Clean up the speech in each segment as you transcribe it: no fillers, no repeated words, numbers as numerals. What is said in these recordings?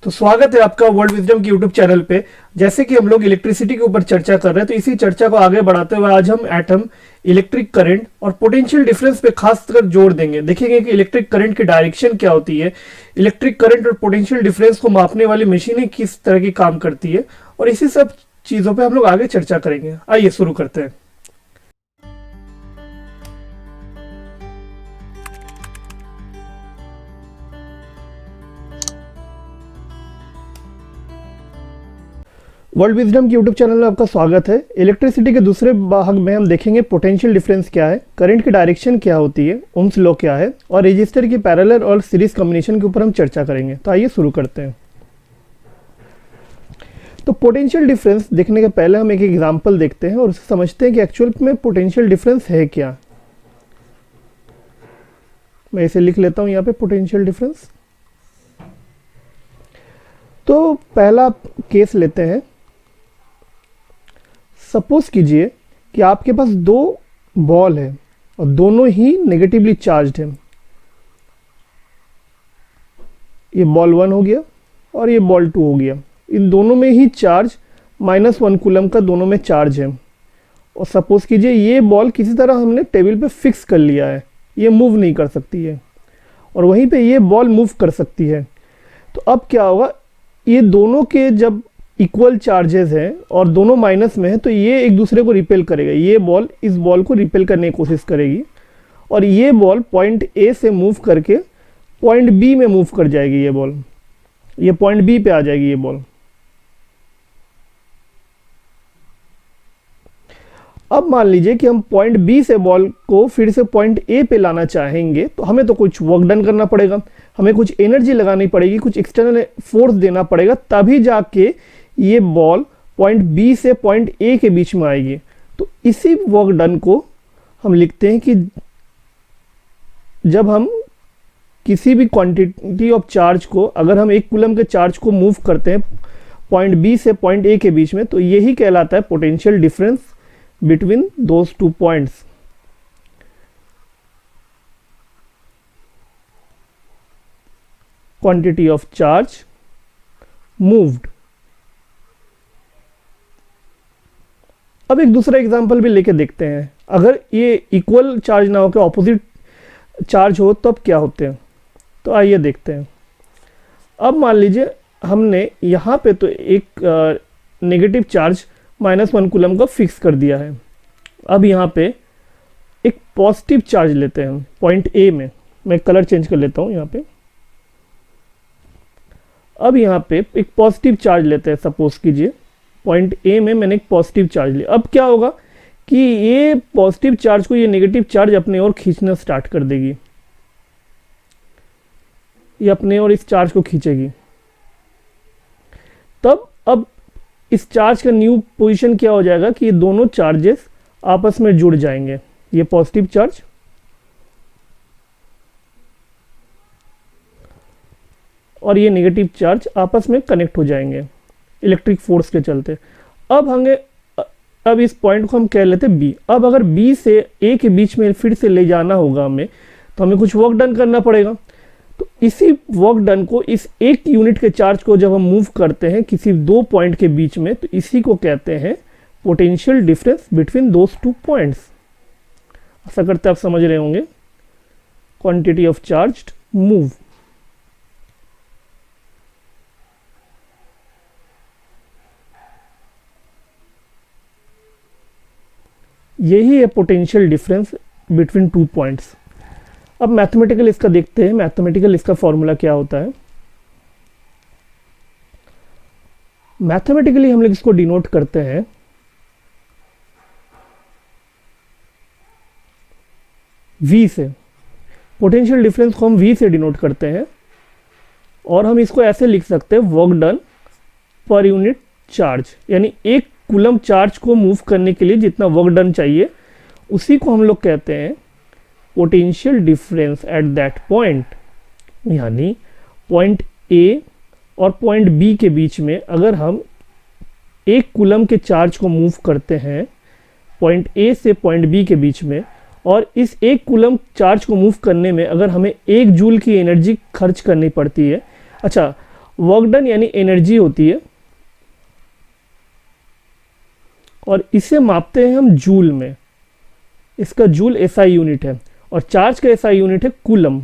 तो स्वागत है आपका वर्ल्ड विजडम की यूट्यूब चैनल पे। जैसे कि हम लोग इलेक्ट्रिसिटी के ऊपर चर्चा कर रहे हैं, तो इसी चर्चा को आगे बढ़ाते हुए आज हम एटम, इलेक्ट्रिक करंट और पोटेंशियल डिफरेंस पे खास कर जोर देंगे। देखेंगे कि इलेक्ट्रिक करंट की डायरेक्शन क्या होती है, इलेक्ट्रिक करंट और पोटेंशियल डिफरेंस को मापने वाली मशीनें किस तरह की काम करती है, और इसी सब चीज़ों पर हम लोग आगे चर्चा करेंगे। आइए शुरू करते हैं। वर्ल्ड विजडम की यूट्यूब चैनल में आपका स्वागत है। इलेक्ट्रिसिटी के दूसरे भाग में हम देखेंगे पोटेंशियल डिफरेंस क्या है, करंट की डायरेक्शन क्या होती है, ओम्स लॉ क्या है, और रजिस्टर की पैरेलल और सीरीज कॉम्बिनेशन के ऊपर हम चर्चा करेंगे। तो आइए शुरू करते हैं। तो पोटेंशियल डिफरेंस देखने के पहले हम एक एग्जाम्पल देखते हैं और उसे समझते हैं कि एक्चुअल में पोटेंशियल डिफरेंस है क्या। मैं इसे लिख लेता हूं यहाँ पे, पोटेंशियल डिफरेंस। तो पहला केस लेते हैं। सपोज कीजिए कि आपके पास दो बॉल है और दोनों ही नेगेटिवली चार्ज्ड है। ये बॉल 1 हो गया और ये बॉल 2 हो गया। इन दोनों में ही चार्ज -1 कूलम का दोनों में चार्ज है। और सपोज कीजिए ये बॉल किसी तरह हमने टेबल पे फिक्स कर लिया है, ये मूव नहीं कर सकती है, और वहीं पे ये बॉल मूव कर सकती है। तो अब क्या होगा, ये दोनों के जब इक्वल चार्जेस हैं और दोनों माइनस में है, तो ये एक दूसरे को रिपेल करेगा। ये बॉल इस बॉल को रिपेल करने की कोशिश करेगी और ये बॉल पॉइंट ए से मूव करके पॉइंट बी में मूव कर जाएगी। ये पॉइंट बी पे आ जाएगी ये बॉल। अब मान लीजिए कि हम पॉइंट बी से बॉल को फिर से पॉइंट ए पे लाना चाहेंगे, तो हमें तो कुछ वर्क डन करना पड़ेगा, हमें कुछ एनर्जी लगानी पड़ेगी, कुछ एक्सटर्नल फोर्स देना पड़ेगा, तभी जाके ये बॉल पॉइंट बी से पॉइंट ए के बीच में आएगी। तो इसी वर्क डन को हम लिखते हैं कि जब हम किसी भी क्वांटिटी ऑफ चार्ज को, अगर हम 1 कूलम के चार्ज को मूव करते हैं पॉइंट बी से पॉइंट ए के बीच में, तो यही कहलाता है potential difference between those 2 points. Quantity of charge moved. अब एक दूसरा एग्जांपल भी लेके देखते हैं। अगर ये इक्वल चार्ज ना होकर ऑपोजिट चार्ज हो, तो अब क्या होते हैं, तो आइए देखते हैं। अब मान लीजिए हमने यहाँ पे तो एक नेगेटिव चार्ज -1 कूलम का फिक्स कर दिया है। अब यहाँ पे एक पॉजिटिव चार्ज लेते हैं पॉइंट ए में। मैं कलर चेंज कर लेता हूँ यहाँ पे। अब यहाँ पे एक पॉजिटिव चार्ज लेते हैं। सपोज कीजिए पॉइंट ए में मैंने एक पॉजिटिव चार्ज लिया। अब क्या होगा कि ये पॉजिटिव चार्ज को ये नेगेटिव चार्ज अपने ओर खींचना स्टार्ट कर देगी। ये अपने ओर इस चार्ज को खींचेगी। तब अब इस चार्ज का न्यू पोजीशन क्या हो जाएगा कि ये दोनों चार्जेस आपस में जुड़ जाएंगे। ये पॉजिटिव चार्ज और ये नेगेटिव चार्ज आपस में कनेक्ट हो जाएंगे इलेक्ट्रिक फोर्स के चलते। अब इस पॉइंट को हम कह लेते हैं बी। अब अगर बी से ए के बीच में फिर से ले जाना होगा हमें, तो हमें कुछ वर्क डन करना पड़ेगा। तो इसी वर्क डन को, इस एक यूनिट के चार्ज को जब हम मूव करते हैं किसी 2 पॉइंट के बीच में, तो इसी को कहते हैं potential difference between those 2 points. ऐसा करते आप समझ रहे होंगे। Quantity of charge move. यही है पोटेंशियल डिफरेंस बिटवीन 2 पॉइंट्स। अब मैथमेटिकल इसका देखते हैं। मैथमेटिकल इसका फॉर्मूला क्या होता है। मैथमेटिकली हम लोग इसको डिनोट करते हैं V से। पोटेंशियल डिफरेंस को हम V से डिनोट करते हैं और हम इसको ऐसे लिख सकते हैं, work done per unit charge. यानी 1 कूलम चार्ज को मूव करने के लिए जितना वर्क डन चाहिए, उसी को हम लोग कहते हैं potential difference at that point. यानी पॉइंट ए और पॉइंट बी के बीच में अगर हम 1 कूलम के चार्ज को मूव करते हैं पॉइंट ए से पॉइंट बी के बीच में, और इस 1 कूलम चार्ज को मूव करने में अगर हमें 1 जूल की एनर्जी खर्च करनी पड़ती है। अच्छा, वर्क डन यानी एनर्जी होती है, और इसे मापते हैं हम जूल में। इसका जूल एसआई यूनिट है और चार्ज का एसआई यूनिट है कूलम।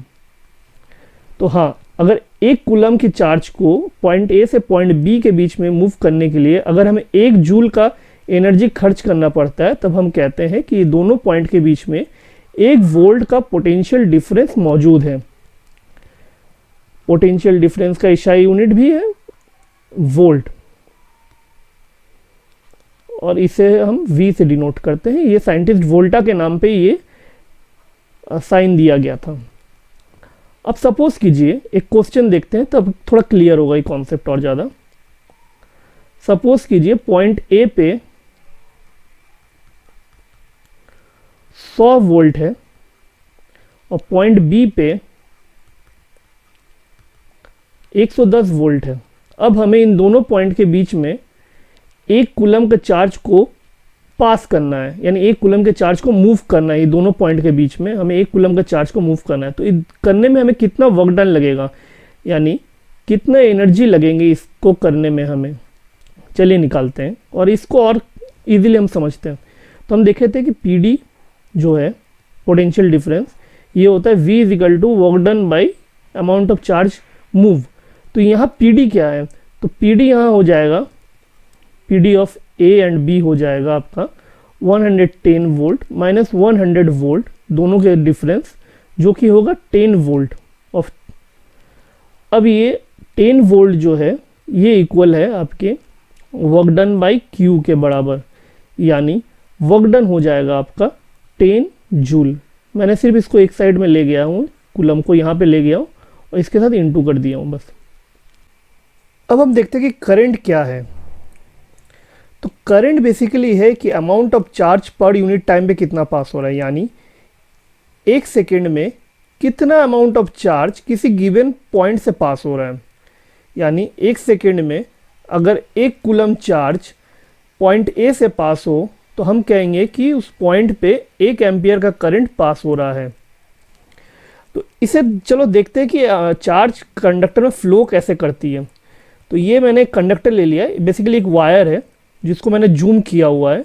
तो हाँ, अगर एक कूलम की चार्ज को पॉइंट ए से पॉइंट बी के बीच में मूव करने के लिए अगर हमें 1 जूल का एनर्जी खर्च करना पड़ता है, तब हम कहते हैं कि दोनों पॉइंट के बीच में 1 वोल्ट का पोटेंशियल डिफरेंस मौजूद है। पोटेंशियल डिफरेंस का एसआई यूनिट भी है वोल्ट, और इसे हम V से डिनोट करते हैं। ये साइंटिस्ट वोल्टा के नाम पे ये साइन दिया गया था। अब सपोज कीजिए एक क्वेश्चन देखते हैं, तब थोड़ा क्लियर होगा ये कॉन्सेप्ट और ज़्यादा। सपोज कीजिए पॉइंट ए पे 100 वोल्ट है और पॉइंट बी पे 110 वोल्ट है। अब हमें इन दोनों पॉइंट के बीच में 1 कूलम के चार्ज को पास करना है, यानी 1 कूलम के चार्ज को मूव करना है। ये दोनों पॉइंट के बीच में हमें 1 कूलम के चार्ज को मूव करना है। तो करने में हमें कितना वर्क डन लगेगा, यानी कितना एनर्जी लगेंगे इसको करने में हमें। चलिए निकालते हैं और इसको और इजीली हम समझते हैं। तो हम देखे थे कि PD जो है पोटेंशियल डिफरेंस, ये होता है V is to work done by amount of charge move. तो यहाँ PD क्या है, तो PD यहाँ हो जाएगा PD of A and B हो जाएगा आपका 110 वोल्ट माइनस 100 वोल्ट, दोनों के डिफरेंस जो कि होगा 10 वोल्ट ऑफ। अब ये 10 वोल्ट जो है ये इक्वल है आपके वर्क डन बाई Q के बराबर, यानी वर्क डन हो जाएगा आपका 10 जूल। मैंने सिर्फ इसको एक साइड में ले गया हूँ, कूलम को यहाँ पे ले गया हूँ और इसके साथ इंटू कर दिया हूँ बस। अब हम देखते हैं कि करंट क्या है। तो करंट बेसिकली है कि amount of charge per unit time पे कितना पास हो रहा है, यानी 1 सेकेंड में कितना अमाउंट ऑफ चार्ज किसी गिवन पॉइंट से पास हो रहा है। यानी 1 सेकेंड में अगर 1 कूलम चार्ज पॉइंट ए से पास हो तो हम कहेंगे कि उस पॉइंट पे 1 एम्पियर का करंट पास हो रहा है। तो इसे चलो देखते हैं कि चार्ज कंडक्टर में फ्लो कैसे करती है। तो ये मैंने कंडक्टर ले लिया है, बेसिकली एक वायर है जिसको मैंने जूम किया हुआ है,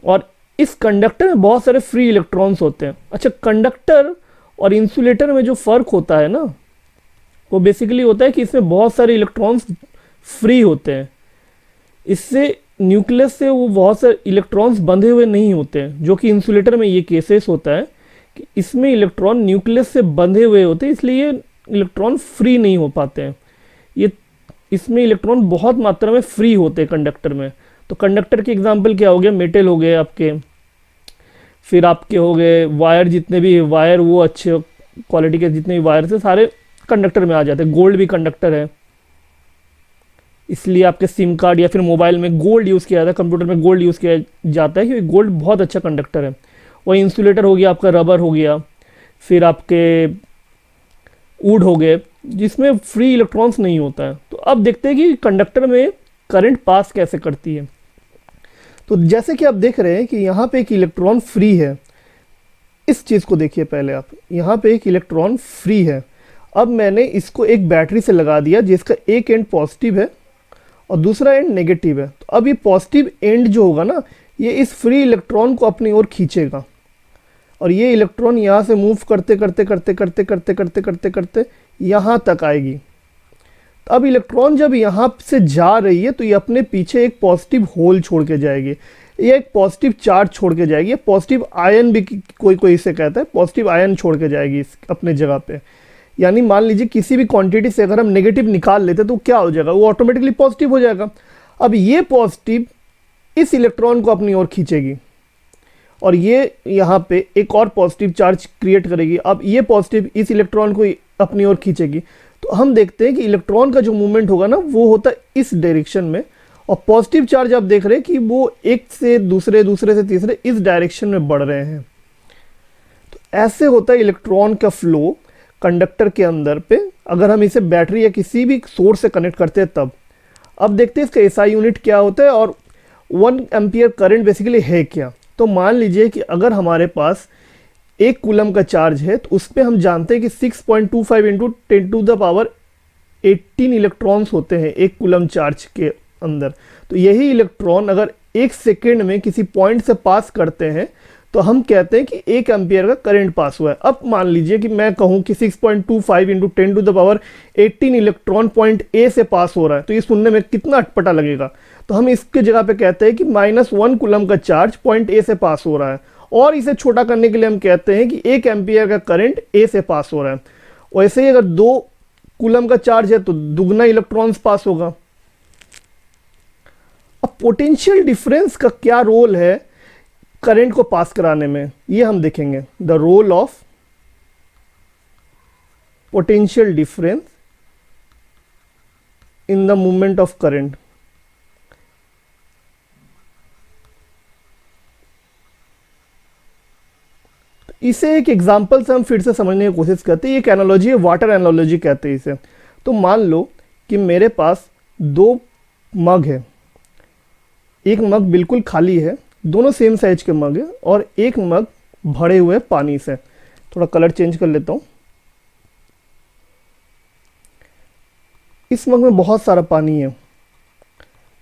और इस कंडक्टर में बहुत सारे फ्री इलेक्ट्रॉन्स होते हैं। अच्छा, कंडक्टर और इंसुलेटर में जो फ़र्क होता है ना, वो बेसिकली होता है कि इसमें बहुत सारे इलेक्ट्रॉन्स फ्री होते हैं। इससे न्यूक्लियस से वो बहुत सारे इलेक्ट्रॉन्स बंधे हुए नहीं होते हैं, जो कि इंसुलेटर में ये केसेस होता है कि इसमें इलेक्ट्रॉन न्यूक्लियस से बंधे हुए होते हैं, इसलिए इलेक्ट्रॉन फ्री नहीं हो पाते हैं। ये इसमें इलेक्ट्रॉन बहुत मात्रा में फ्री होते हैं कंडक्टर में। तो कंडक्टर के एग्जांपल क्या हो गया, मेटल हो गए आपके, फिर आपके हो गए वायर, जितने भी वायर वो अच्छे क्वालिटी के जितने भी वायर थे सारे कंडक्टर में आ जाते हैं। गोल्ड भी कंडक्टर है, इसलिए आपके सिम कार्ड या फिर मोबाइल में गोल्ड यूज़ किया जाता है, कंप्यूटर में गोल्ड यूज़ किया जाता है क्योंकि गोल्ड बहुत अच्छा कंडक्टर है। वही इंसुलेटर हो गया आपका, रबर हो गया, फिर आपके वुड हो गए जिसमें फ्री इलेक्ट्रॉन्स नहीं होता है। तो अब देखते हैं कि कंडक्टर में करंट पास कैसे करती है। तो जैसे कि आप देख रहे हैं कि यहाँ पे एक इलेक्ट्रॉन फ्री है। इस चीज़ को देखिए पहले आप, यहाँ पे एक इलेक्ट्रॉन फ्री है। अब मैंने इसको एक बैटरी से लगा दिया जिसका एक एंड पॉजिटिव है और दूसरा एंड नेगेटिव है। तो अब ये पॉजिटिव एंड जो होगा ना, ये इस फ्री इलेक्ट्रॉन को अपनी ओर खींचेगा और ये इलेक्ट्रॉन यहाँ से मूव करते करते करते करते करते करते करते करते यहाँ तक आएगी। तो अब इलेक्ट्रॉन जब यहाँ से जा रही है तो ये अपने पीछे एक पॉजिटिव होल छोड़ के जाएगी, ये एक पॉजिटिव चार्ज छोड़ के जाएगी, ये पॉजिटिव आयन भी कोई इसे कहता है, पॉजिटिव आयन छोड़ के जाएगी अपने जगह पे। यानी मान लीजिए किसी भी क्वांटिटी से अगर हम नेगेटिव निकाल लेते तो क्या हो जाएगा, वो ऑटोमेटिकली पॉजिटिव हो जाएगा। अब ये पॉजिटिव इस इलेक्ट्रॉन को अपनी ओर खींचेगी और ये यहाँ पे एक और पॉजिटिव चार्ज क्रिएट करेगी। अब ये पॉजिटिव इस इलेक्ट्रॉन को अपनी ओर खींचेगी। तो हम देखते हैं कि इलेक्ट्रॉन का जो मूवमेंट होगा ना वो होता है इस डायरेक्शन में, और पॉजिटिव चार्ज आप देख रहे हैं कि वो एक से दूसरे, दूसरे से तीसरे इस डायरेक्शन में बढ़ रहे हैं। तो ऐसे होता है इलेक्ट्रॉन का फ्लो कंडक्टर के अंदर पे, अगर हम इसे बैटरी या किसी भी सोर्स से कनेक्ट करते हैं तब। अब देखते हैं इसका एसआई यूनिट क्या होता है और 1 एम्पियर करंट बेसिकली है क्या। तो मान लीजिए कि अगर हमारे पास 1 कूलम का चार्ज है तो उस पर हम जानते हैं कि 6.25 × 10⁻⁸ 18 इलेक्ट्रॉन्स होते हैं एक कूलम चार्ज के अंदर। तो यही इलेक्ट्रॉन अगर 1 सेकेंड में किसी पॉइंट से पास करते हैं तो हम कहते हैं कि 1 एम्पियर का करंट पास हुआ है। अब मान लीजिए कि मैं कहूँ कि 6.25 इंटू 10⁻18 इलेक्ट्रॉन पॉइंट ए से पास हो रहा है, तो ये सुनने में कितना अटपटा लगेगा। तो हम इसके जगह पे कहते हैं कि -1 कूलम का चार्ज पॉइंट ए से पास हो रहा है, और इसे छोटा करने के लिए हम कहते हैं कि 1 एम्पियर का करंट ए से पास हो रहा है। वैसे ही अगर 2 कूलम का चार्ज है तो दुगना इलेक्ट्रॉन्स पास होगा। अब पोटेंशियल डिफरेंस का क्या रोल है करंट को पास कराने में, ये हम देखेंगे। The role of potential difference in the movement of current. इसे एक एग्जांपल से हम फिर से समझने की कोशिश करते हैं। एक एनालॉजी है, वाटर एनालॉजी कहते हैं इसे। तो मान लो कि मेरे पास 2 मग है, एक मग बिल्कुल खाली है, दोनों सेम साइज के मग है, और एक मग भरे हुए पानी से। थोड़ा कलर चेंज कर लेता हूं। इस मग में बहुत सारा पानी है,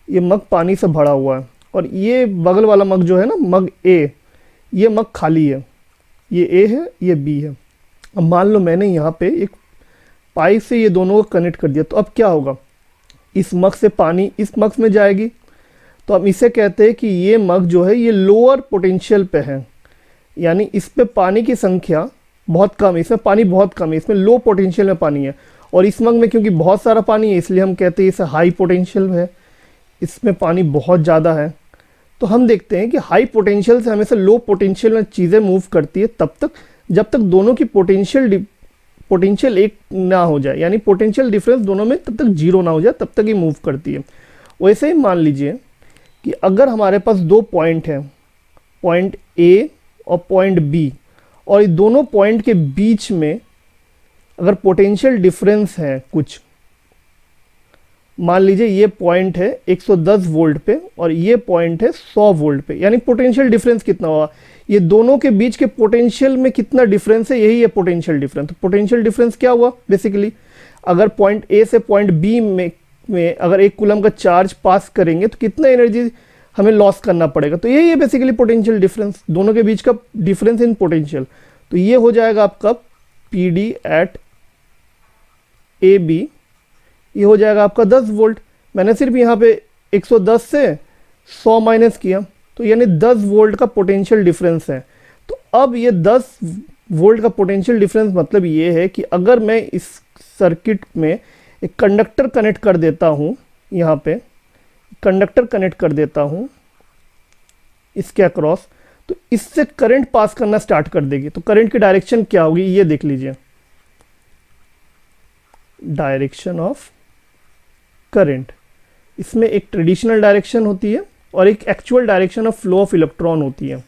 ये मग पानी से भरा हुआ है, और ये बगल वाला मग जो है ना, मग ए, ये मग खाली है। ये ए है, ये बी है। अब मान लो मैंने यहाँ पे एक पाइप से ये दोनों को कनेक्ट कर दिया, तो अब क्या होगा, इस मग से पानी इस मग में जाएगी, तो हम इसे कहते हैं कि ये मग जो है ये लोअर पोटेंशियल पे है, यानी इस पे पानी की संख्या बहुत कम है, इसमें पानी बहुत कम है, इसमें लो पोटेंशियल में पानी है। और इस मग में क्योंकि बहुत सारा पानी है इसलिए हम कहते हैं इसे हाई पोटेंशियल है, इसमें पानी बहुत ज़्यादा है। तो हम देखते हैं कि हाई पोटेंशियल से हमेशा लो पोटेंशियल में चीज़ें मूव करती है तब तक जब तक दोनों की पोटेंशियल एक ना हो जाए, यानी पोटेंशियल डिफरेंस दोनों में तब तक 0 ना हो जाए, तब तक ही मूव करती है। वैसे ही मान लीजिए कि अगर हमारे पास 2 पॉइंट हैं, पॉइंट ए और पॉइंट बी, और ये दोनों पॉइंट के बीच में अगर पोटेंशियल डिफरेंस है कुछ, मान लीजिए ये पॉइंट है 110 वोल्ट पे और ये पॉइंट है 100 वोल्ट पे, यानी पोटेंशियल डिफरेंस कितना हुआ, ये दोनों के बीच के पोटेंशियल में कितना डिफरेंस है, यही है पोटेंशियल डिफरेंस। तो पोटेंशियल डिफरेंस क्या हुआ, बेसिकली अगर पॉइंट ए से पॉइंट बी में अगर 1 कूलम का चार्ज पास करेंगे तो कितना एनर्जी हमें लॉस करना पड़ेगा, तो यही है बेसिकली पोटेंशियल डिफरेंस, दोनों के बीच का डिफरेंस इन पोटेंशियल। तो ये हो जाएगा आपका PD एट ए बी, ये हो जाएगा आपका 10 वोल्ट। मैंने सिर्फ यहाँ पे 110 से 100 माइनस किया, तो यानी 10 वोल्ट का पोटेंशियल डिफरेंस है। तो अब ये 10 वोल्ट का पोटेंशियल डिफरेंस मतलब ये है कि अगर मैं इस सर्किट में एक कंडक्टर कनेक्ट कर देता हूँ, यहाँ पे कंडक्टर कनेक्ट कर देता हूँ इसके अक्रॉस, तो इससे करंट पास करना स्टार्ट कर देगी। तो करंट की डायरेक्शन क्या होगी, ये देख लीजिए, डायरेक्शन ऑफ करंट। इसमें एक ट्रेडिशनल डायरेक्शन होती है और एक actual direction of flow of electron होती है।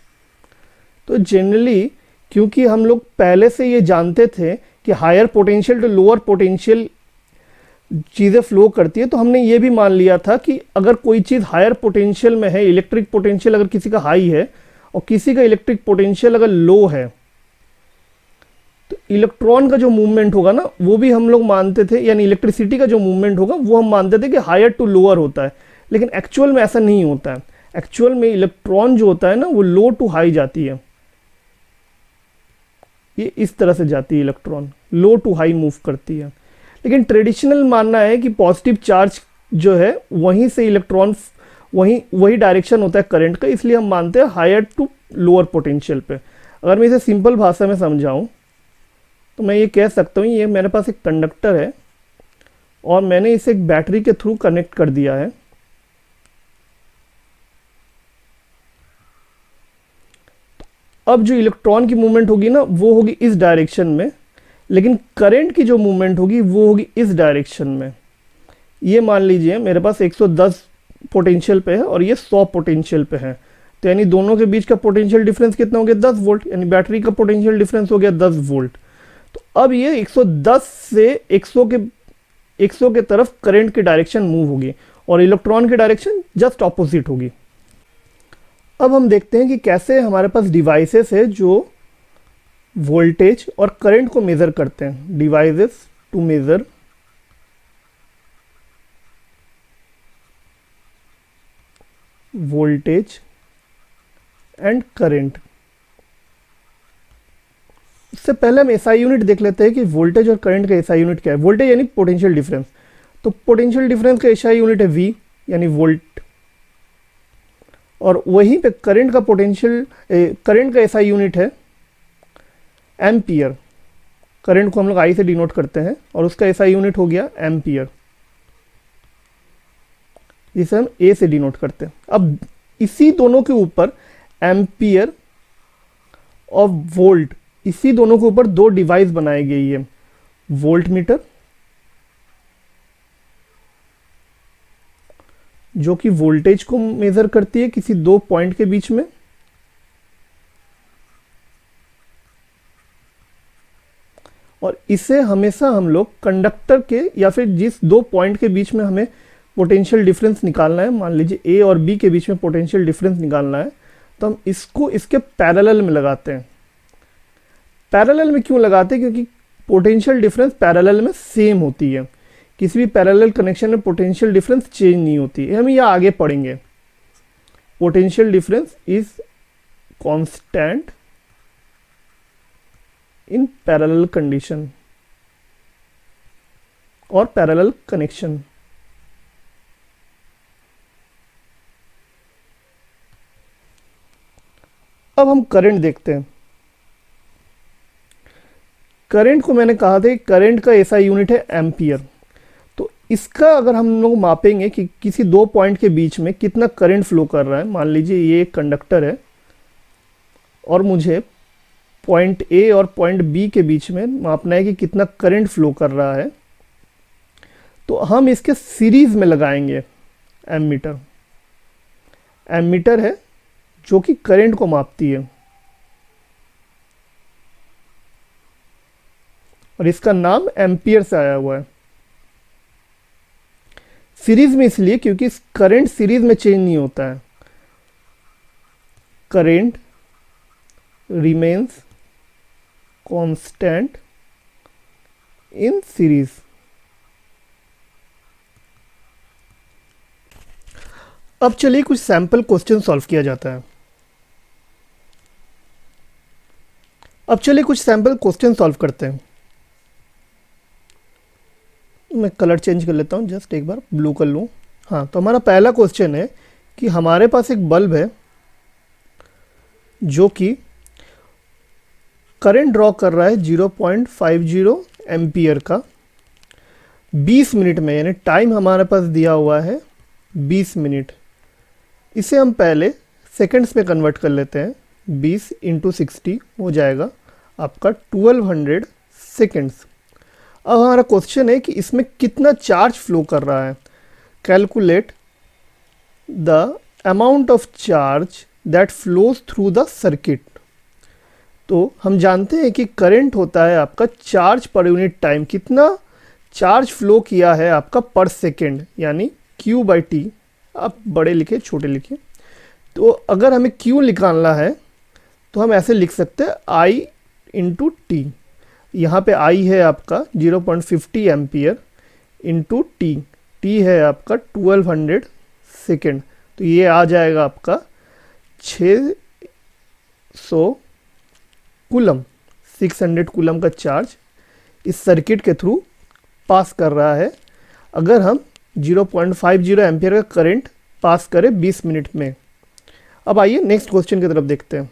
तो जनरली क्योंकि हम लोग पहले से ये जानते थे कि higher potential to lower potential चीज़ें फ्लो करती है, तो हमने ये भी मान लिया था कि अगर कोई चीज़ हायर पोटेंशियल में है, इलेक्ट्रिक पोटेंशियल अगर किसी का हाई है और किसी का इलेक्ट्रिक पोटेंशियल अगर लो है, तो इलेक्ट्रॉन का जो मूवमेंट होगा ना वो भी हम लोग मानते थे, यानी इलेक्ट्रिसिटी का जो मूवमेंट होगा वो हम मानते थे कि हायर टू लोअर होता है। लेकिन एक्चुअल में ऐसा नहीं होता है। एक्चुअल में इलेक्ट्रॉन जो होता है ना वो लो टू हाई जाती है, ये इस तरह से जाती है, electron low to high move करती है। लेकिन ट्रेडिशनल मानना है कि पॉजिटिव चार्ज जो है वहीं से इलेक्ट्रॉन वही डायरेक्शन होता है करंट का, इसलिए हम मानते हैं हायर टू लोअर पोटेंशियल पे। अगर मैं इसे सिंपल भाषा में समझाऊं तो मैं ये कह सकता हूँ, ये मेरे पास एक कंडक्टर है और मैंने इसे एक बैटरी के थ्रू कनेक्ट कर दिया है। अब जो इलेक्ट्रॉन की मूवमेंट होगी ना वो होगी इस डायरेक्शन में, लेकिन करंट की जो मूवमेंट होगी वो होगी इस डायरेक्शन में। ये मान लीजिए मेरे पास 110 पोटेंशियल पे है और ये 100 पोटेंशियल पे है, तो यानी दोनों के बीच का पोटेंशियल डिफरेंस कितना हो गया, 10 वोल्ट, यानी बैटरी का पोटेंशियल डिफरेंस हो गया 10 वोल्ट। तो अब ये 110 से 100 के तरफ करंट की डायरेक्शन मूव होगी और इलेक्ट्रॉन की डायरेक्शन जस्ट ऑपोजिट होगी। अब हम देखते हैं कि कैसे हमारे पास डिवाइसेस है जो वोल्टेज और करंट को मेज़र करते हैं। Devices to measure voltage and current. इससे पहले हम एसआई यूनिट देख लेते हैं कि वोल्टेज और करंट का एसआई यूनिट क्या है। वोल्टेज यानी पोटेंशियल डिफरेंस, तो पोटेंशियल डिफरेंस का एसआई यूनिट है वी यानी वोल्ट, और वहीं पे करंट का करंट का एसआई यूनिट है एम्पियर। करंट को हम लोग आई से डिनोट करते हैं और उसका एसआई यूनिट हो गया एम्पियर, जिसे हम ए से डिनोट करते हैं। अब इसी दोनों के ऊपर एम्पियर और वोल्ट, इसी दोनों के ऊपर दो डिवाइस बनाई गई है, वोल्ट मीटर जो कि वोल्टेज को मेजर करती है किसी दो पॉइंट के बीच में, और इसे हमेशा हम लोग कंडक्टर के या फिर जिस दो पॉइंट के बीच में हमें पोटेंशियल डिफरेंस निकालना है, मान लीजिए ए और बी के बीच में पोटेंशियल डिफरेंस निकालना है, तो हम इसको इसके पैरेलल में लगाते हैं। पैरेलल में क्यों लगाते हैं? क्योंकि पोटेंशियल डिफरेंस पैरेलल में सेम होती है, किसी भी पैरेलल कनेक्शन में पोटेंशियल डिफरेंस चेंज नहीं होती है। हम यह आगे पढ़ेंगे। Potential difference is constant in parallel condition और पैरेलल कनेक्शन। अब हम करंट देखते हैं। करंट को मैंने कहा था कि करंट का एसआई यूनिट है एम्पियर। तो इसका अगर हम लोग मापेंगे कि किसी दो पॉइंट के बीच में कितना करंट फ्लो कर रहा है, मान लीजिए ये एक कंडक्टर है और मुझे पॉइंट ए और पॉइंट बी के बीच में मापना है कि कितना करंट फ्लो कर रहा है, तो हम इसके सीरीज में लगाएंगे एमीटर। एमीटर है जो कि करंट को मापती है और इसका नाम एम्पियर से आया हुआ है। सीरीज में इसलिए क्योंकि करंट सीरीज में चेंज नहीं होता है, current remains constant in series. अब चलिए कुछ सैंपल क्वेश्चन सॉल्व किया जाता है। अब चलिए कुछ सैंपल क्वेश्चन सॉल्व करते हैं। मैं कलर चेंज कर लेता हूँ, जस्ट एक बार ब्लू कर लूँ। हाँ, तो हमारा पहला क्वेश्चन है कि हमारे पास एक बल्ब है जो कि करंट ड्रॉ कर रहा है 0.50 एम्पियर का 20 मिनट में, यानी टाइम हमारे पास दिया हुआ है 20 मिनट। इसे हम पहले सेकंड्स में कन्वर्ट कर लेते हैं। 20 × 60 हो जाएगा आपका 1200 सेकंड्स। अब हमारा क्वेश्चन है कि इसमें कितना चार्ज फ्लो कर रहा है। Calculate the amount of charge that flows through the circuit. तो हम जानते हैं कि करंट होता है आपका चार्ज पर यूनिट टाइम, कितना चार्ज फ्लो किया है आपका पर सेकेंड, यानी Q/T। आप बड़े लिखे छोटे लिखे, तो अगर हमें Q निकालना है तो हम ऐसे लिख सकते हैं I × T। यहाँ पे I है आपका 0.50 एम्पियर इंटू T है आपका 1200 सेकेंड, तो ये आ जाएगा आपका 600 कूलम। 600 कूलम का चार्ज इस सर्किट के थ्रू पास कर रहा है अगर हम 0.50 एम्पियर का करंट पास करें 20 मिनट में। अब आइए नेक्स्ट क्वेश्चन की तरफ देखते हैं।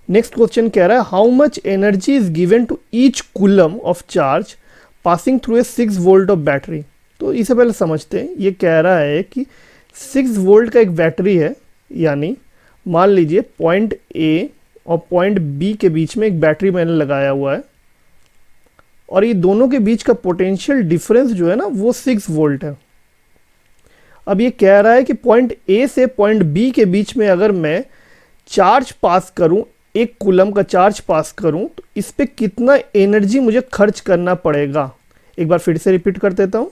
नेक्स्ट क्वेश्चन कह रहा है how much energy is given to each coulomb of charge passing through a 6 volt of battery. तो इसे पहले समझते हैं। ये कह रहा है कि 6 वोल्ट का एक बैटरी है, यानी मान लीजिए पॉइंट ए और पॉइंट बी के बीच में एक बैटरी मैंने लगाया हुआ है और ये दोनों के बीच का पोटेंशियल डिफरेंस जो है ना वो 6 वोल्ट है। अब ये कह रहा है कि पॉइंट ए से पॉइंट बी के बीच में अगर मैं चार्ज पास करूं, 1 कूलम का चार्ज पास करूं, तो इस पे कितना एनर्जी मुझे खर्च करना पड़ेगा। एक बार फिर से रिपीट कर देता हूं।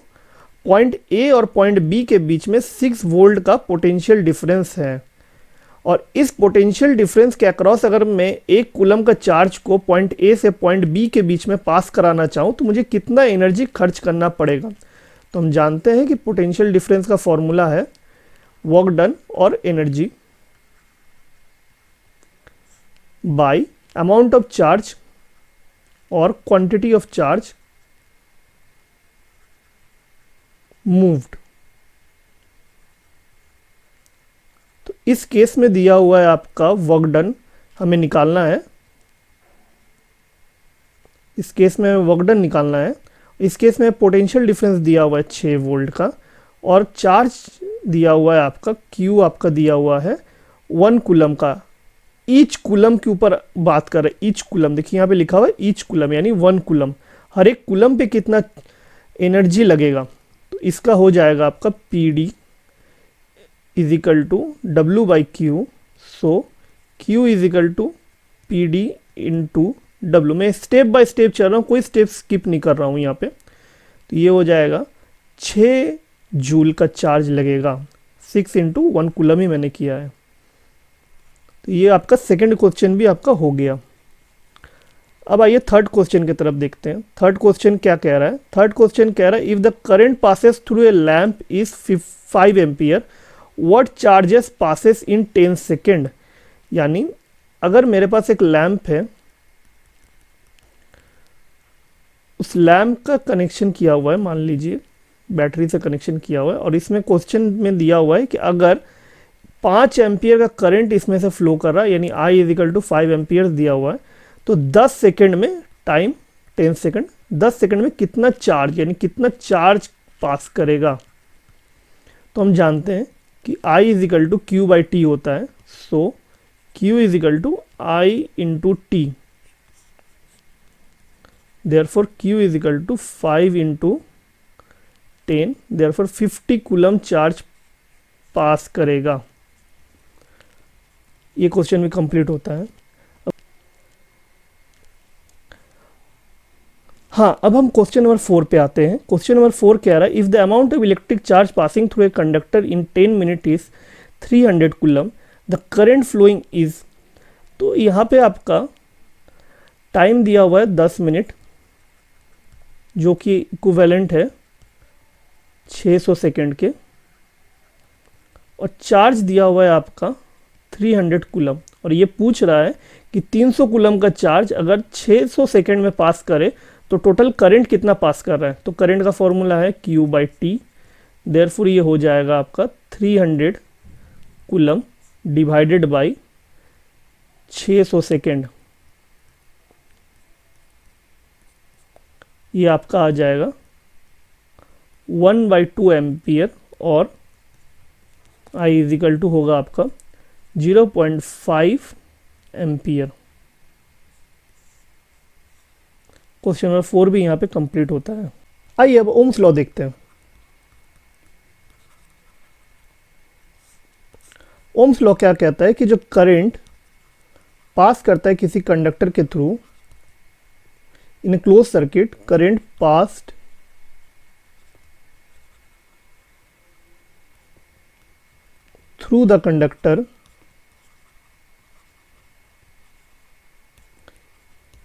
पॉइंट ए और पॉइंट बी के बीच में 6 वोल्ट का पोटेंशियल डिफरेंस है और इस पोटेंशियल डिफरेंस के अक्रॉस अगर मैं 1 कूलम का चार्ज को पॉइंट ए से पॉइंट बी के बीच में पास कराना चाहूँ तो मुझे कितना एनर्जी खर्च करना पड़ेगा। तो हम जानते हैं कि पोटेंशियल डिफरेंस का फॉर्मूला है वर्क डन और energy by amount of charge और क्वांटिटी ऑफ चार्ज मूव्ड। तो इस केस में दिया हुआ है आपका वर्क डन हमें निकालना है, इस केस में वर्क डन निकालना है। इस केस में पोटेंशियल डिफरेंस दिया हुआ है 6 वोल्ट का और चार्ज दिया हुआ है आपका Q आपका दिया हुआ है 1 कूलम का। ईच कूलम के ऊपर बात कर रहे हैं, ईच कूलम देखिए यहाँ पे लिखा हुआ है ईच कूलम यानी 1 कूलम, हर एक कूलम पे कितना एनर्जी लगेगा। तो इसका हो जाएगा आपका PD is equal to W by Q. So Q is equal to PD into W। मैं स्टेप बाय स्टेप चल रहा हूँ, कोई स्टेप स्किप नहीं कर रहा हूँ यहाँ पे। तो ये हो जाएगा 6 जूल का चार्ज लगेगा, 6 इंटू 1 कूलम ही मैंने किया है। तो ये आपका सेकंड क्वेश्चन भी आपका हो गया। अब आइए थर्ड क्वेश्चन की तरफ देखते हैं। थर्ड क्वेश्चन क्या कह रहा है? थर्ड क्वेश्चन कह रहा है if the current passes through a lamp is 5 ampere what charges passes in 10 second. यानी अगर मेरे पास एक लैम्प है, उस लैम्प का कनेक्शन किया हुआ है, मान लीजिए बैटरी से कनेक्शन किया हुआ है, और इसमें क्वेश्चन में दिया हुआ है कि अगर 5 एम्पियर का करंट इसमें से फ्लो कर रहा है यानी I is equal to 5 ampere दिया हुआ है, तो 10 सेकेंड में टाइम 10 सेकेंड, 10 सेकेंड में कितना चार्ज यानी कितना चार्ज पास करेगा। तो हम जानते हैं कि I is equal to Q by T होता है। So Q is equal to I into T, therefore Q is equal to 5 into 10, therefore 50 coulomb charge पास करेगा। ये क्वेश्चन भी कंप्लीट होता है। हाँ, अब हम क्वेश्चन नंबर 4 पे आते हैं। क्वेश्चन नंबर 4 कह रहा है if the amount of electric charge passing through a conductor in 10 minute is 300 coulomb the current following is. तो यहाँ पे आपका टाइम दिया हुआ है 10 मिनट जो कि इक्विवेलेंट है 600 सेकेंड के, और चार्ज दिया हुआ है आपका 300 कूलम, और ये पूछ रहा है कि 300 कूलम का चार्ज अगर 600 सेकेंड में पास करे तो टोटल करंट कितना पास कर रहा है। तो करंट का फॉर्मूला है Q बाई टी, देयरफॉर ये हो जाएगा आपका 300 कूलम डिवाइडेड बाई 600 सेकेंड, ये आपका आ जाएगा 1/2 एम्पियर, और I इज इक्वल टू होगा आपका 0.5 एम्पियर। क्वेश्चन नंबर 4 भी यहाँ पे कंप्लीट होता है। आइए अब ओम्स लॉ देखते हैं। ओम्स लॉ क्या कहता है कि जो करंट पास करता है किसी कंडक्टर के through in a closed circuit, current passed through the conductor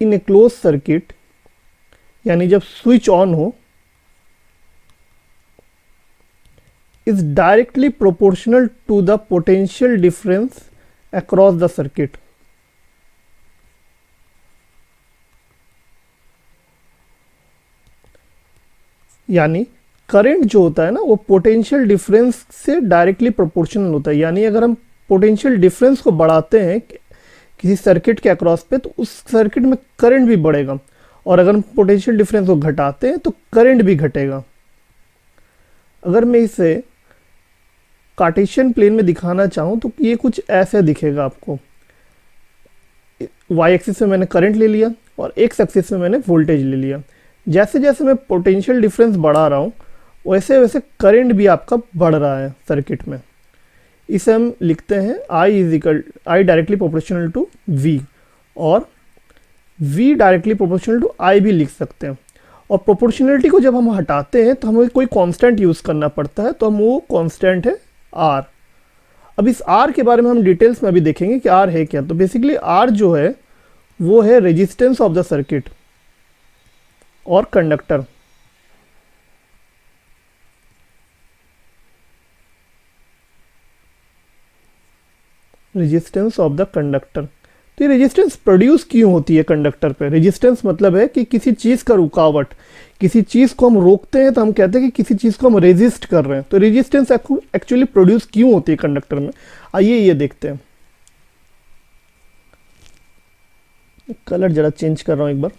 in a closed circuit, यानी जब स्विच ऑन हो, is directly proportional to the potential difference across the circuit। यानी करंट जो होता है ना वो पोटेंशियल डिफरेंस से डायरेक्टली प्रोपोर्शनल होता है। यानी अगर हम पोटेंशियल डिफरेंस को बढ़ाते हैं किसी सर्किट के अक्रॉस पे तो उस सर्किट में करंट भी बढ़ेगा, और अगर हम पोटेंशियल डिफरेंस को घटाते हैं तो करंट भी घटेगा। अगर मैं इसे कार्टेशियन प्लेन में दिखाना चाहूँ तो ये कुछ ऐसे दिखेगा आपको। वाई एक्सिस में मैंने करंट ले लिया और एक्स एक्सिस में मैंने वोल्टेज ले लिया। जैसे जैसे मैं पोटेंशियल डिफरेंस बढ़ा रहा हूँ वैसे वैसे करंट भी आपका बढ़ रहा है सर्किट में। इसे हम लिखते हैं I directly proportional to V, और V directly proportional to I भी लिख सकते हैं। और प्रोपोर्शनलिटी को जब हम हटाते हैं तो हमें कोई कांस्टेंट यूज़ करना पड़ता है, तो हम वो कांस्टेंट है R। अब इस R के बारे में हम डिटेल्स में अभी देखेंगे कि R है क्या। तो बेसिकली R जो है वो है रेजिस्टेंस ऑफ द सर्किट और conductor. Resistance of the conductor. तो ये रेजिस्टेंस प्रोड्यूस क्यों होती है कंडक्टर पे? रेजिस्टेंस मतलब है कि किसी चीज़ का रुकावट, किसी चीज़ को हम रोकते हैं तो हम कहते हैं कि किसी चीज़ को हम रेजिस्ट कर रहे हैं। तो रेजिस्टेंस एक्चुअली प्रोड्यूस क्यों होती है कंडक्टर में, आइए ये देखते हैं। कलर जरा चेंज कर रहा हूँ एक बार।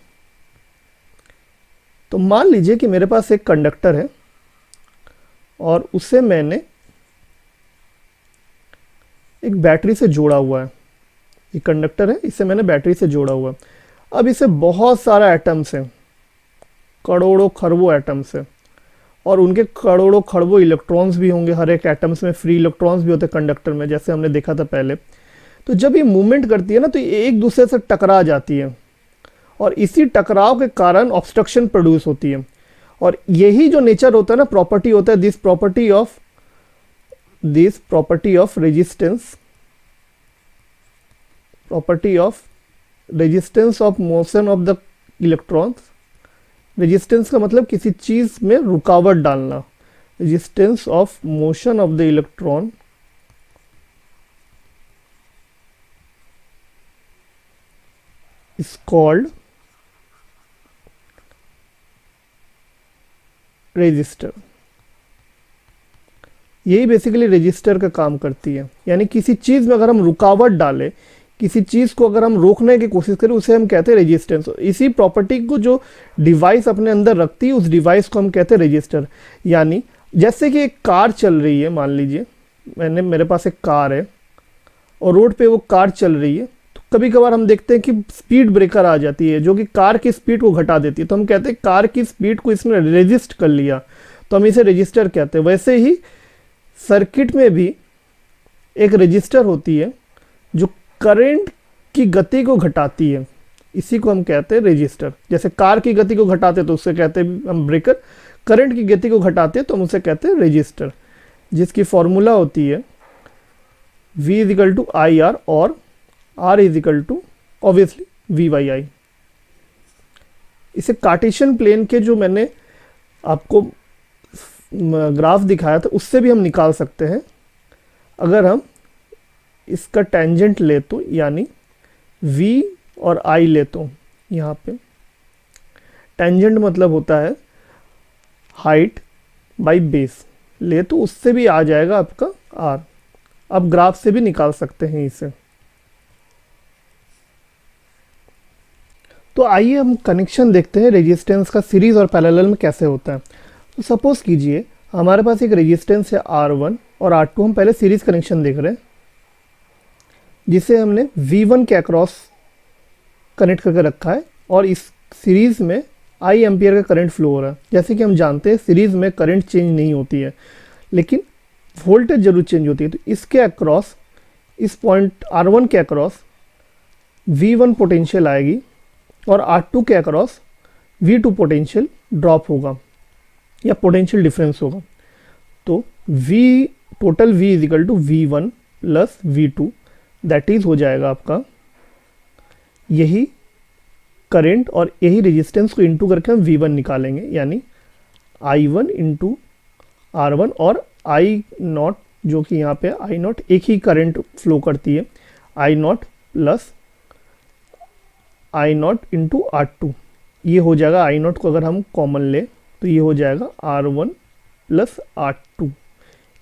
तो मान लीजिए कि मेरे पास एक कंडक्टर है और उसे मैंने एक बैटरी से जोड़ा हुआ है। ये कंडक्टर है, इसे मैंने बैटरी से जोड़ा हुआ है। अब इसे बहुत सारा एटम्स हैं, करोड़ों खरबों एटम्स हैं, और उनके करोड़ों खरबों इलेक्ट्रॉन्स भी होंगे। हर एक एटम्स में फ्री इलेक्ट्रॉन्स भी होते हैं कंडक्टर में, जैसे हमने देखा था पहले। तो जब ये मूवमेंट करती है ना, तो ये एक दूसरे से टकरा जाती है और इसी टकराव के कारण ऑब्स्ट्रक्शन प्रोड्यूस होती है। और यही जो नेचर होता है ना, प्रॉपर्टी होता है, this property of resistance, property of resistance of motion of the electrons. Resistance का मतलब किसी चीज में रुकावट डालना। Resistance of motion of the electron is called resistor. यही बेसिकली रेजिस्टर का काम करती है। यानी किसी चीज़ में अगर हम रुकावट डालें, किसी चीज़ को अगर हम रोकने की कोशिश करें, उसे हम कहते हैं रेजिस्टेंस। इसी प्रॉपर्टी को जो डिवाइस अपने अंदर रखती है, उस डिवाइस को हम कहते हैं रेजिस्टर। यानी जैसे कि एक कार चल रही है, मान लीजिए मेरे पास एक कार है और रोड पे वो कार चल रही है, तो कभी कभार हम देखते हैं कि स्पीड ब्रेकर आ जाती है जो कि कार की स्पीड को घटा देती है। तो हम कहते हैं कार की स्पीड को इसने रेजिस्ट कर लिया, तो हम इसे रेजिस्टर कहते हैं। वैसे ही सर्किट में भी एक रेजिस्टर होती है जो करंट की गति को घटाती है, इसी को हम कहते हैं रेजिस्टर। जैसे कार की गति को घटाते हैं तो उससे कहते हैं हम ब्रेकर, करंट की गति को घटाते हैं तो हम उसे कहते हैं रेजिस्टर, जिसकी फॉर्मूला होती है V is equal to I R और R is equal to obviously V by I. इसे कार्टेशियन प्लेन के जो मैंने आपको ग्राफ दिखाया था उससे भी हम निकाल सकते हैं। अगर हम इसका टेंजेंट ले तो, यानी V और I ले तो, यहाँ पे टेंजेंट मतलब होता है हाइट बाई बेस, ले तो उससे भी आ जाएगा आपका R। अब ग्राफ से भी निकाल सकते हैं इसे। तो आइए हम कनेक्शन देखते हैं रेजिस्टेंस का सीरीज और पैरेलल में कैसे होता है। तो सपोज कीजिए हमारे पास एक रेजिस्टेंस है R1 और R2, हम पहले सीरीज कनेक्शन देख रहे हैं जिसे हमने V1 के अक्रॉस कनेक्ट करके रखा है और इस सीरीज में I एम्पियर का करंट फ्लो हो रहा है। जैसे कि हम जानते हैं सीरीज में करंट चेंज नहीं होती है, लेकिन वोल्टेज जरूर चेंज होती है। तो इसके अक्रॉस, इस पॉइंट R1 के अक्रॉस V1 पोटेंशियल आएगी और R2 के अक्रॉस V2 पोटेंशियल ड्रॉप होगा या पोटेंशियल डिफरेंस होगा। तो total V is equal to V1 plus V2, that is हो जाएगा आपका यही करंट और यही रेजिस्टेंस को इंटू करके हम V1 निकालेंगे, यानी I1 इंटू R1 और I नॉट, जो कि यहाँ पे I नॉट एक ही करंट फ्लो करती है, I not plus I naught into R2। ये हो जाएगा I नॉट को अगर हम कॉमन ले तो ये हो जाएगा R1 plus R2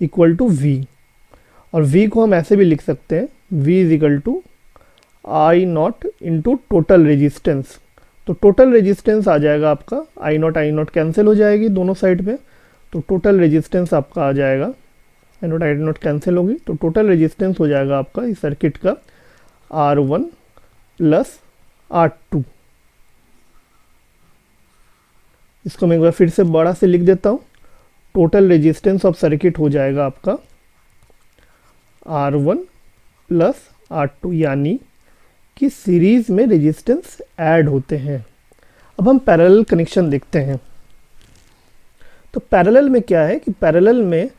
equal to V। और V को हम ऐसे भी लिख सकते हैं, V is equal to I naught into total resistance. तो टोटल रेजिस्टेंस आ जाएगा आपका I नॉट कैंसिल हो जाएगी दोनों साइड पे, तो टोटल रेजिस्टेंस आपका आ जाएगा, I नॉट कैंसिल होगी, तो टोटल रेजिस्टेंस हो जाएगा आपका इस सर्किट का R1 प्लस R2। इसको मैं एक बार फिर से बड़ा से लिख देता हूँ। टोटल रेजिस्टेंस ऑफ सर्किट हो जाएगा आपका R1 प्लस R2, यानी कि सीरीज में रेजिस्टेंस ऐड होते हैं। अब हम पैरेलल कनेक्शन देखते हैं। तो पैरेलल में क्या है कि पैरेलल में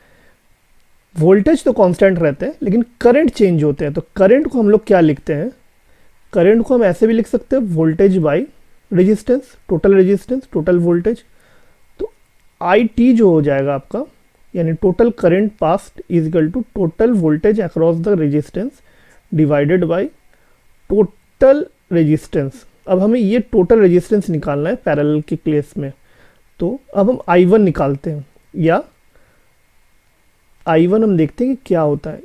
वोल्टेज तो कांस्टेंट रहते हैं लेकिन करंट चेंज होते हैं। तो करंट को हम लोग क्या लिखते हैं, करंट को हम ऐसे भी लिख सकते हैं voltage by resistance, total voltage. तो IT जो हो जाएगा आपका, यानी total current passed is equal to total voltage across the resistance divided by total resistance. अब हमें ये टोटल रेजिस्टेंस निकालना है पैरेलल के केस में, तो अब हम I1 निकालते हैं, या I1 हम देखते हैं कि क्या होता है।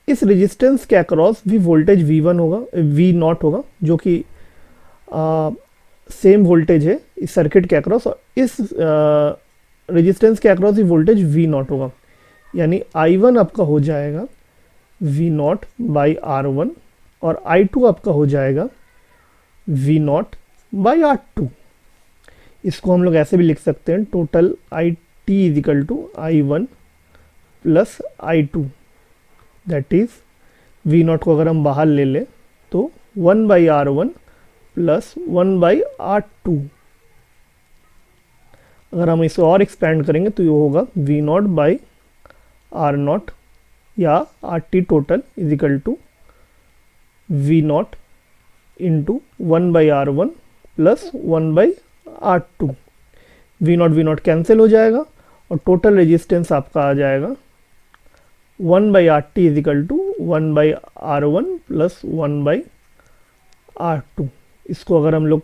इस रेजिस्टेंस के अक्रॉस भी वोल्टेज V1 होगा, V0 होगा, जो कि सेम वोल्टेज है इस सर्किट के अक्रॉस, और इस रेजिस्टेंस के अक्रॉस भी वोल्टेज V0 होगा। यानी I1 आपका हो जाएगा V0 बाई R1 और I2 आपका हो जाएगा V0 बाई R2। इसको हम लोग ऐसे भी लिख सकते हैं, total IT is equal to I1 plus I2, that is V0 को अगर हम बाहर ले लें तो 1 by R1 plus 1 by R2। अगर हम इसे और एक्सपेंड करेंगे तो ये होगा V0 बाई R0 या RT total is equal to V0 into 1 by R1 plus 1 by R2। V0 cancel हो जाएगा और टोटल रेजिस्टेंस आपका आ जाएगा 1 by RT is equal to 1 by R1 plus 1 by R2। इसको अगर हम लोग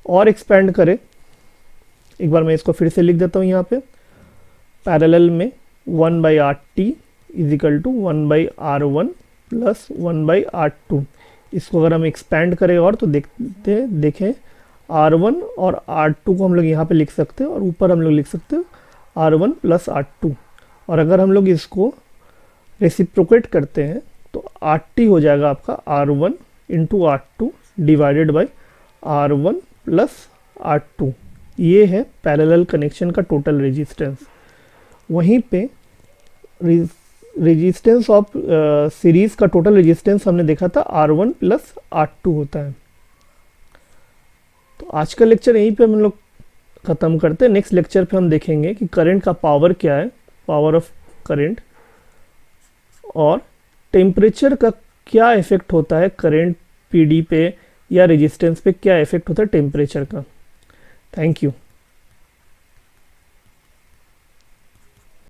और एक्सपेंड करें, एक बार मैं इसको फिर से लिख देता हूँ यहाँ पे, पैरेलल में 1 by RT is equal to 1 by R1 plus 1 by R2। इसको अगर हम एक्सपेंड करें और तो देखें R1 और R2 को हम लोग यहाँ पे लिख सकते हैं और ऊपर हम लोग लिख सकते हैं R1 प्लस R2। और अगर हम लोग इसको रेसिप्रोकेट करते हैं तो RT हो जाएगा आपका R1 into R2 divided by R1 plus R2। ये है पैरेलल कनेक्शन का टोटल रेजिस्टेंस। वहीं पे रेजिस्टेंस ऑफ सीरीज का टोटल रेजिस्टेंस हमने देखा था R1 प्लस R2 होता है। तो आज का लेक्चर यहीं पे हम लोग ख़त्म करते हैं। नेक्स्ट लेक्चर पे हम देखेंगे कि करंट का पावर क्या है, पावर ऑफ करंट, और टेम्परेचर का क्या इफ़ेक्ट होता है करंट PD पे या रेजिस्टेंस पे क्या इफ़ेक्ट होता है टेम्परेचर का। Thank you.